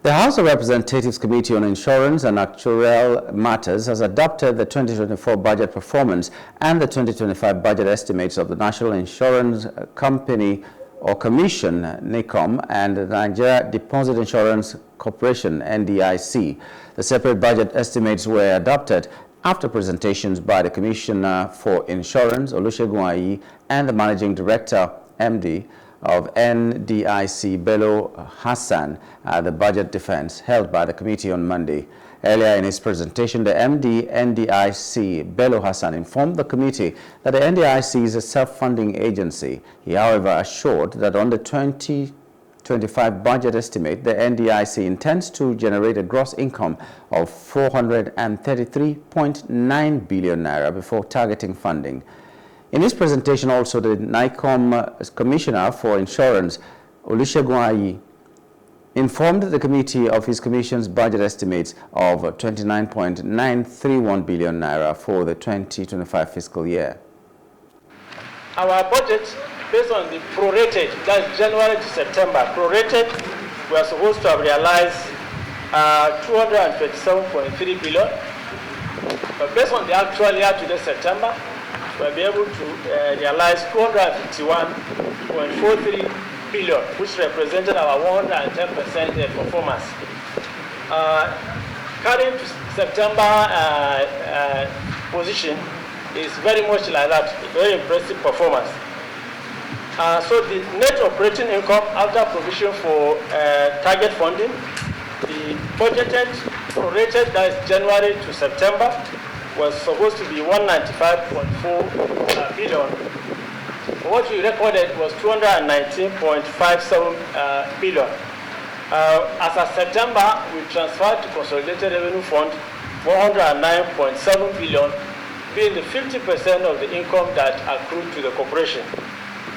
The House of Representatives Committee on Insurance and Actuarial Matters has adopted the 2024 budget performance and the 2025 budget estimates of the National Insurance Company or Commission, Nicom, and the Nigeria Deposit Insurance Corporation, NDIC. The separate budget estimates were adopted after presentations by the Commissioner for Insurance, Olusegun Ayi, and the Managing Director, MD, of NDIC, Bello Hassan, at the budget defense held by the committee on Monday. Earlier in his presentation, the MD, NDIC, Bello Hassan, informed the committee that the NDIC is a self-funding agency. He, however, assured that on the 2025 budget estimate, the NDIC intends to generate a gross income of 433.9 billion naira before targeting funding. In his presentation also, the Nicom Commissioner for Insurance, Olusegun Ayi, informed the committee of his commission's budget estimates of 29.931 billion naira for the 2025 fiscal year. Our budget, based on the prorated, that's January to September, prorated, we are supposed to have realized 227.3 billion. But based on the actual year to September, we'll be able to realize 251.43 billion, which represented our 110% performance. Carrying to September position is very much like that, a very impressive performance. So the net operating income after provision for target funding, the budgeted prorated, that is January to September, was supposed to be 195.4 billion. What we recorded was 219.57 billion. As of September, we transferred to Consolidated Revenue Fund 409.7 billion, being the 50% of the income that accrued to the corporation.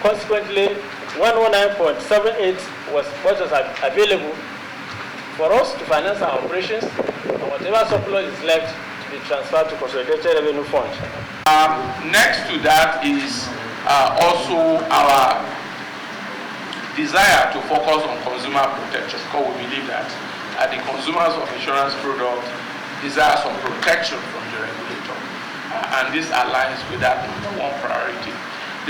Consequently, 109.78 was what was available for us to finance our operations, and whatever surplus is left be transferred to Consolidated Revenue Fund. Next to that is also our desire to focus on consumer protection, because we believe that the consumers of insurance products desire some protection from the regulator, and this aligns with that number one priority.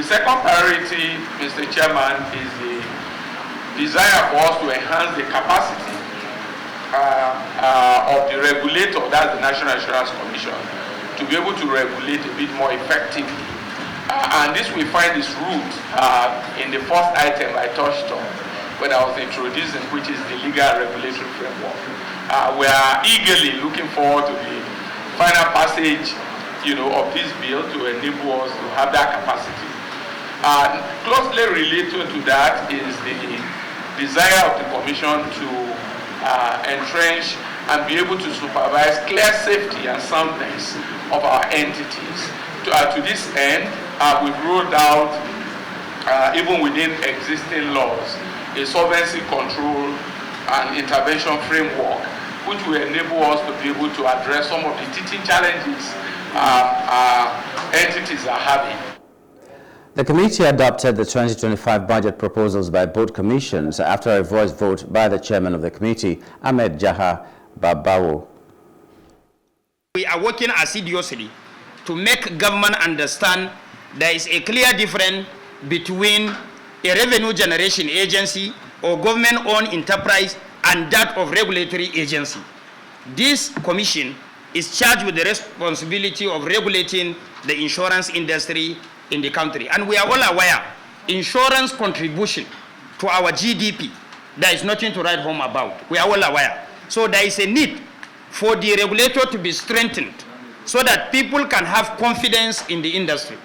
The second priority, Mr. Chairman, is the desire for us to enhance the capacity of the regulator, that's the National Insurance Commission, to be able to regulate a bit more effectively. And this we find its root in the first item I touched on when I was introducing, which is the legal regulatory framework. We are eagerly looking forward to the final passage, of this bill to enable us to have that capacity. Closely related to that is the desire of the Commission to entrench and be able to supervise clear safety and soundness of our entities. To this end, we've rolled out, even within existing laws, a solvency control and intervention framework, which will enable us to be able to address some of the teething challenges entities are having. The committee adopted the 2025 budget proposals by both commissions after a voice vote by the chairman of the committee, Ahmed Jaha Babawo. We are working assiduously to make government understand there is a clear difference between a revenue generation agency or government-owned enterprise and that of regulatory agency. This commission is charged with the responsibility of regulating the insurance industry in the country. And we are all aware, insurance contribution to our GDP, there is nothing to write home about. We are all aware. So there is a need for the regulator to be strengthened so that people can have confidence in the industry.